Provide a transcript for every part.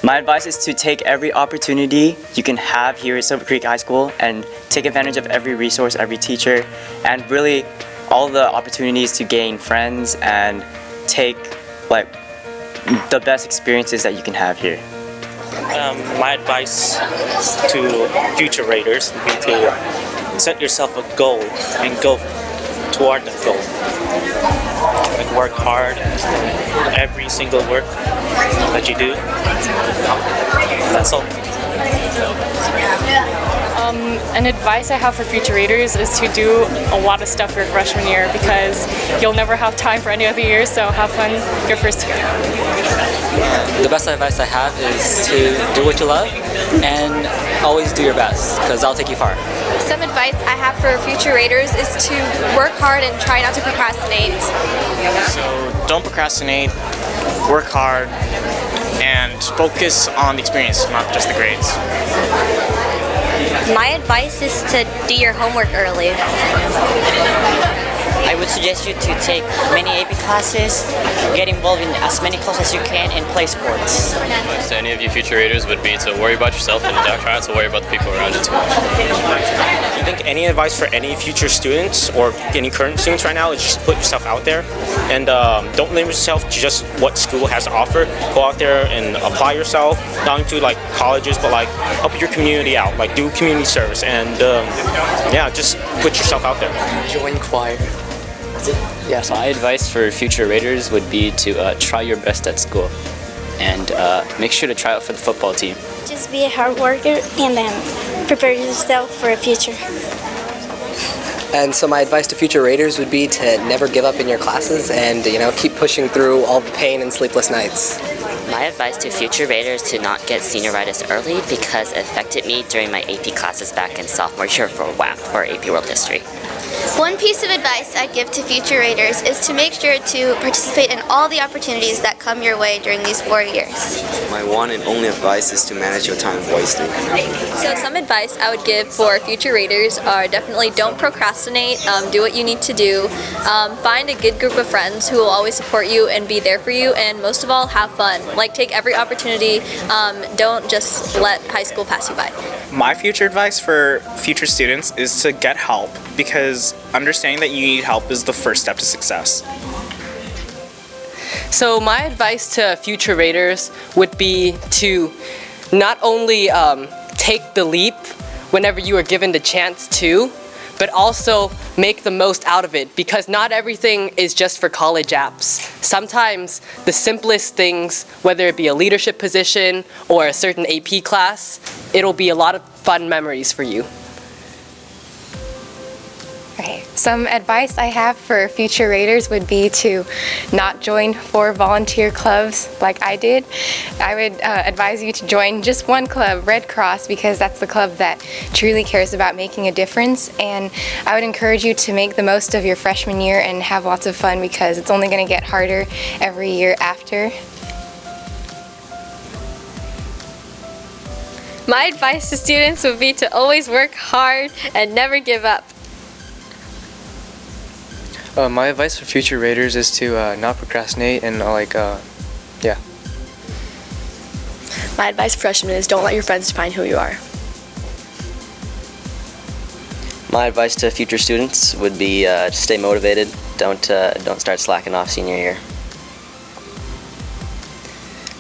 My advice is to take every opportunity you can have here at Silver Creek High School and take advantage of every resource, every teacher, and really all the opportunities to gain friends and take the best experiences that you can have here. My advice to future Raiders would be to set yourself a goal and go toward that goal. Like work hard, every single work that you do. That's all. An advice I have for future Raiders is to do a lot of stuff your freshman year because you'll never have time for any other years, so have fun your first year. The best advice I have is to do what you love and always do your best because that'll take you far. Some advice I have for future Raiders is to work hard and try not to procrastinate. So don't procrastinate, work hard, and focus on the experience, not just the grades. My advice is to do your homework early. I would suggest you to take many AP classes, get involved in as many classes as you can, and play sports. Advice to any of you future Raiders would be to worry about yourself and don't try not to worry about the people around you too much. I think any advice for any future students or any current students right now is just put yourself out there and don't limit yourself to just what school has to offer. Go out there and apply yourself, not only to like colleges, but like help your community out, like do community service and yeah, just put yourself out there. Join choir. Yes. My advice for future Raiders would be to try your best at school and make sure to try out for the football team. Just be a hard worker and then prepare yourself for a future. And so my advice to future Raiders would be to never give up in your classes and, keep pushing through all the pain and sleepless nights. My advice to future Raiders to not get senioritis early because it affected me during my AP classes back in sophomore year for WAP, or AP World History. One piece of advice I'd give to future Raiders is to make sure to participate in all the opportunities that come your way during these 4 years. My one and only advice is to manage your time wisely. So some advice I would give for future Raiders are definitely don't procrastinate, do what you need to do, find a good group of friends who will always support you and be there for you, and most of all, have fun. Like, take every opportunity, don't just let high school pass you by. My future advice for future students is to get help because understanding that you need help is the first step to success. So my advice to future Raiders would be to not only take the leap whenever you are given the chance to, but also make the most out of it because not everything is just for college apps. Sometimes the simplest things, whether it be a leadership position or a certain AP class, it'll be a lot of fun memories for you. Okay, some advice I have for future Raiders would be to not join 4 volunteer clubs like I did. I would advise you to join just one club, Red Cross, because that's the club that truly cares about making a difference. And I would encourage you to make the most of your freshman year and have lots of fun because it's only going to get harder every year after. My advice to students would be to always work hard and never give up. My advice for future Raiders is to not procrastinate and yeah. My advice for freshmen is don't let your friends define who you are. My advice to future students would be to stay motivated. Don't start slacking off senior year.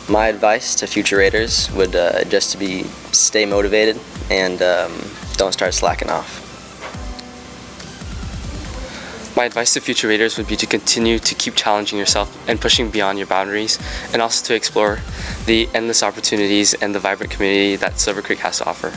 My advice to future Raiders would just to be stay motivated and don't start slacking off. My advice to future Raiders would be to continue to keep challenging yourself and pushing beyond your boundaries, and also to explore the endless opportunities and the vibrant community that Silver Creek has to offer.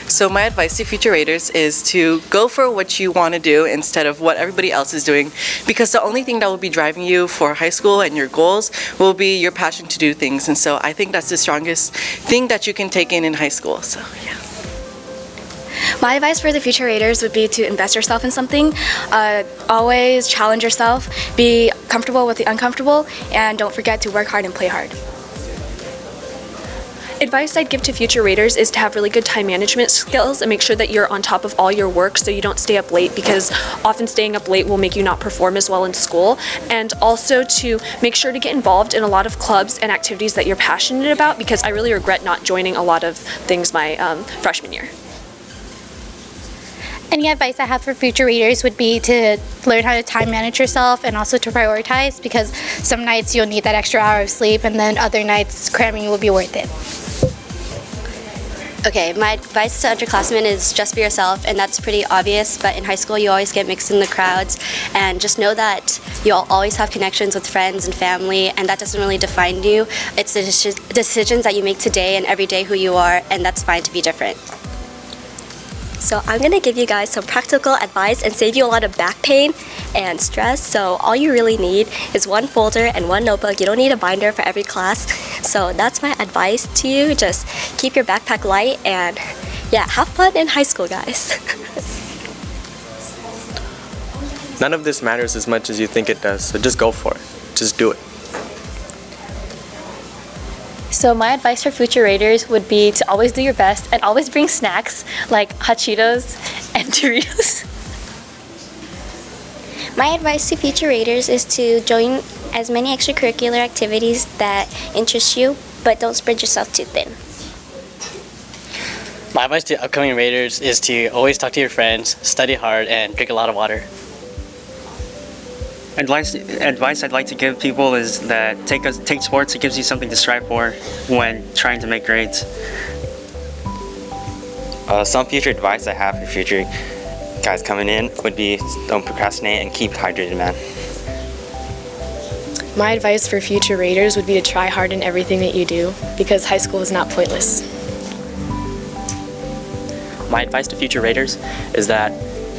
So my advice to future Raiders is to go for what you want to do instead of what everybody else is doing, because the only thing that will be driving you for high school and your goals will be your passion to do things. And so I think that's the strongest thing that you can take in high school. So yeah. My advice for the future Raiders would be to invest yourself in something. Always challenge yourself, be comfortable with the uncomfortable, and don't forget to work hard and play hard. Advice I'd give to future raters is to have really good time management skills and make sure that you're on top of all your work so you don't stay up late, because often staying up late will make you not perform as well in school. And also to make sure to get involved in a lot of clubs and activities that you're passionate about, because I really regret not joining a lot of things my freshman year. Any advice I have for future readers would be to learn how to time manage yourself and also to prioritize, because some nights you'll need that extra hour of sleep and then other nights cramming will be worth it. Okay, my advice to underclassmen is just be yourself, and that's pretty obvious, but in high school you always get mixed in the crowds, and just know that you'll always have connections with friends and family, and that doesn't really define you. It's the decisions that you make today and every day who you are, and that's fine to be different. So I'm going to give you guys some practical advice and save you a lot of back pain and stress. So all you really need is one folder and one notebook. You don't need a binder for every class. So that's my advice to you. Just keep your backpack light and yeah, have fun in high school, guys. None of this matters as much as you think it does, so just go for it. Just do it. So my advice for future raters would be to always do your best and always bring snacks like hot Cheetos and Doritos. My advice to future raters is to join as many extracurricular activities that interest you, but don't spread yourself too thin. My advice to upcoming raters is to always talk to your friends, study hard, and drink a lot of water. Advice I'd like to give people is that take sports. It gives you something to strive for when trying to make grades. Some future advice I have for future guys coming in would be don't procrastinate and keep hydrated, man. My advice for future raters would be to try hard in everything that you do, because high school is not pointless. My advice to future raters is that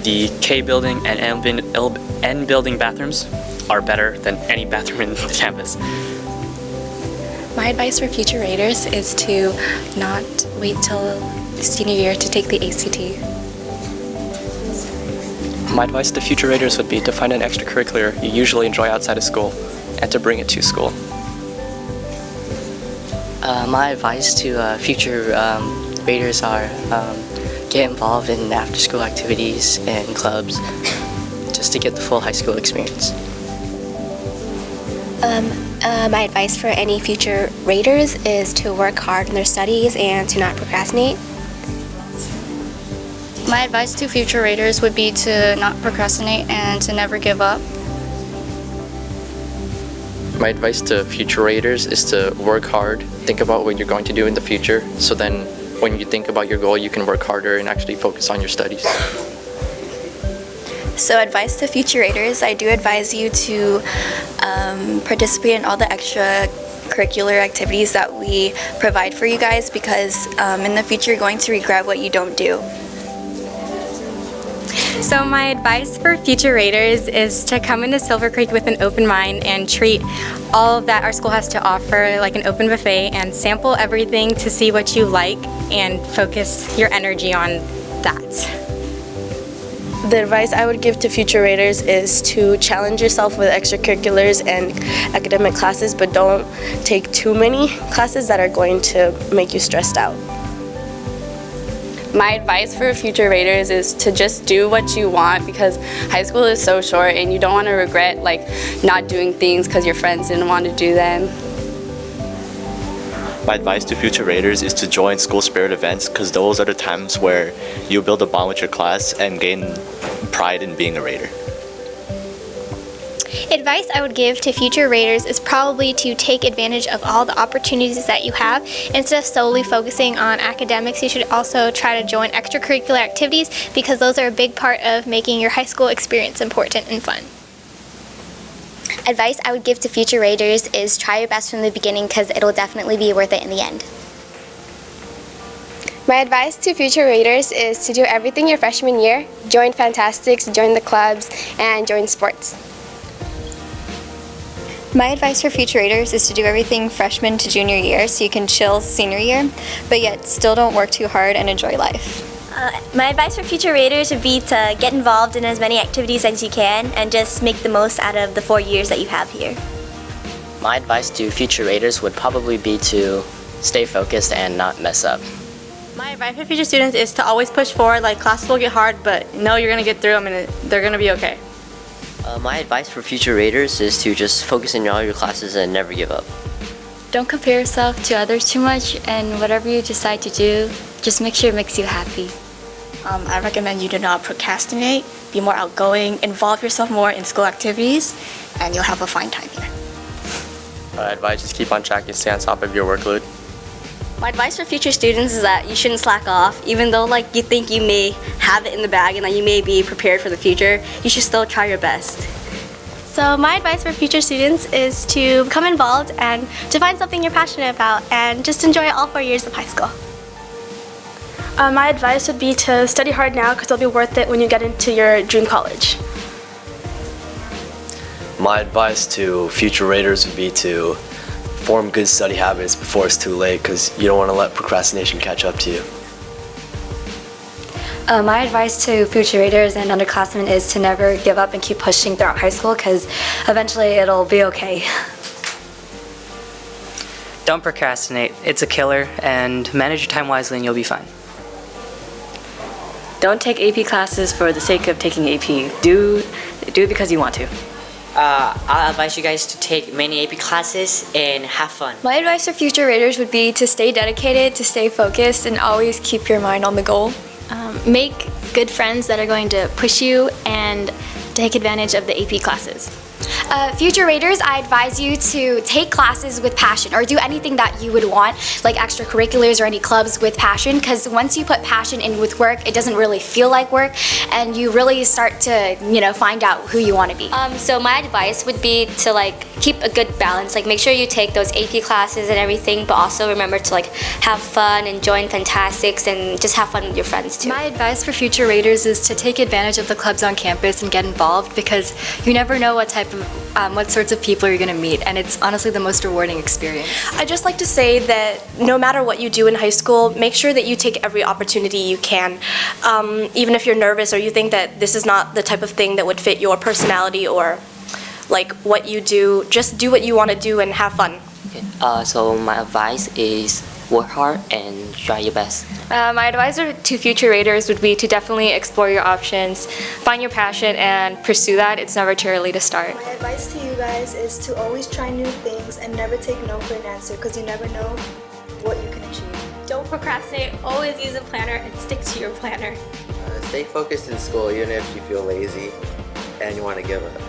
the K building and N building bathrooms are better than any bathroom in the campus. My advice for future raters is to not wait till senior year to take the ACT. My advice to future raters would be to find an extracurricular you usually enjoy outside of school and to bring it to school. My advice to future raters are get involved in after-school activities and clubs just to get the full high school experience. My advice for any future raters is to work hard in their studies and to not procrastinate. My advice to future raters would be to not procrastinate and to never give up. My advice to future raters is to work hard, think about what you're going to do in the future, so then when you think about your goal, you can work harder and actually focus on your studies. So advice to future raters, I do advise you to participate in all the extracurricular activities that we provide for you guys, because in the future you're going to regret what you don't do. So my advice for future raters is to come into Silver Creek with an open mind and treat all that our school has to offer like an open buffet and sample everything to see what you like and focus your energy on that. The advice I would give to future raters is to challenge yourself with extracurriculars and academic classes, but don't take too many classes that are going to make you stressed out. My advice for future raters is to just do what you want, because high school is so short and you don't want to regret like not doing things because your friends didn't want to do them. My advice to future raters is to join school spirit events, because those are the times where you build a bond with your class and gain pride in being a raider. Advice I would give to future raters is probably to take advantage of all the opportunities that you have. Instead of solely focusing on academics, you should also try to join extracurricular activities, because those are a big part of making your high school experience important and fun. Advice I would give to future raters is try your best from the beginning, because it'll definitely be worth it in the end. My advice to future raters is to do everything your freshman year, join Fantastics, join the clubs, and join sports. My advice for future raters is to do everything freshman to junior year so you can chill senior year, but yet still don't work too hard and enjoy life. My advice for future raters would be to get involved in as many activities as you can and just make the most out of the 4 years that you have here. My advice to future raters would probably be to stay focused and not mess up. My advice for future students is to always push forward. Like, classes will get hard, but know you're gonna get through them and they're gonna be okay. My advice for future raters is to just focus in all your classes and never give up. Don't compare yourself to others too much, and whatever you decide to do, just make sure it makes you happy. I recommend you do not procrastinate, be more outgoing, involve yourself more in school activities, and you'll have a fine time here. My advice is keep on track and stay on top of your workload. My advice for future students is that you shouldn't slack off. Even though like you think you may have it in the bag and that you may be prepared for the future, you should still try your best. So my advice for future students is to become involved and to find something you're passionate about and just enjoy all 4 years of high school. My advice would be to study hard now because it'll be worth it when you get into your dream college. My advice to future raters would be to form good study habits before it's too late because you don't want to let procrastination catch up to you. My advice to future raters and underclassmen is to never give up and keep pushing throughout high school, because eventually it'll be okay. Don't procrastinate, it's a killer, and manage your time wisely and you'll be fine. Don't take AP classes for the sake of taking AP. Do it because you want to. I'll advise you guys to take many AP classes and have fun. My advice for future raters would be to stay dedicated, to stay focused, and always keep your mind on the goal. Make good friends that are going to push you and take advantage of the AP classes. Future raters, I advise you to take classes with passion or do anything that you would want, like extracurriculars or any clubs with passion, because once you put passion in with work, it doesn't really feel like work and you really start to, find out who you want to be. So my advice would be to keep a good balance. Make sure you take those AP classes and everything, but also remember to have fun and join Fantastics and just have fun with your friends too. My advice for future raters is to take advantage of the clubs on campus and get involved, because you never know what sorts of people you're going to meet, and it's honestly the most rewarding experience. I'd just like to say that no matter what you do in high school, make sure that you take every opportunity you can. Even if you're nervous or you think that this is not the type of thing that would fit your personality or what you do, just do what you want to do and have fun. Okay. So my advice is work hard and try your best. My advice to future raters would be to definitely explore your options, find your passion, and pursue that. It's never too early to start. My advice to you guys is to always try new things and never take no for an answer, because you never know what you can achieve. Don't procrastinate, always use a planner and stick to your planner. Stay focused in school even if you feel lazy and you want to give up.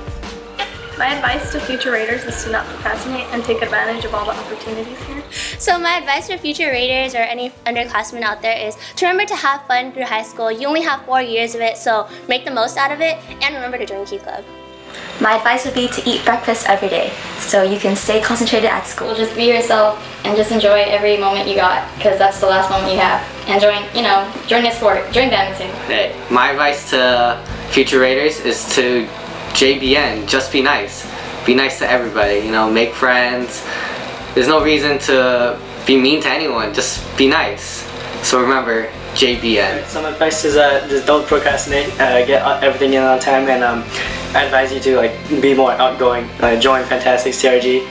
My advice to future raters is to not procrastinate and take advantage of all the opportunities here. So my advice for future raters or any underclassmen out there is to remember to have fun through high school. You only have 4 years of it, so make the most out of it, and remember to join Key Club. My advice would be to eat breakfast every day so you can stay concentrated at school. Just be yourself and just enjoy every moment you got, because that's the last moment you have. And join a sport, join badminton. Hey, my advice to future raters is to JBN, just be nice. Be nice to everybody, make friends. There's no reason to be mean to anyone, just be nice. So remember, JBN. Some advice is just don't procrastinate, get everything in on time, and I advise you to be more outgoing, join Fantastics, TRG,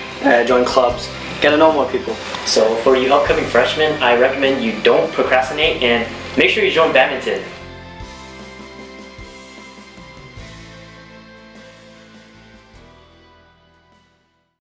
join clubs, get to know more people. So for you upcoming freshmen, I recommend you don't procrastinate and make sure you join badminton.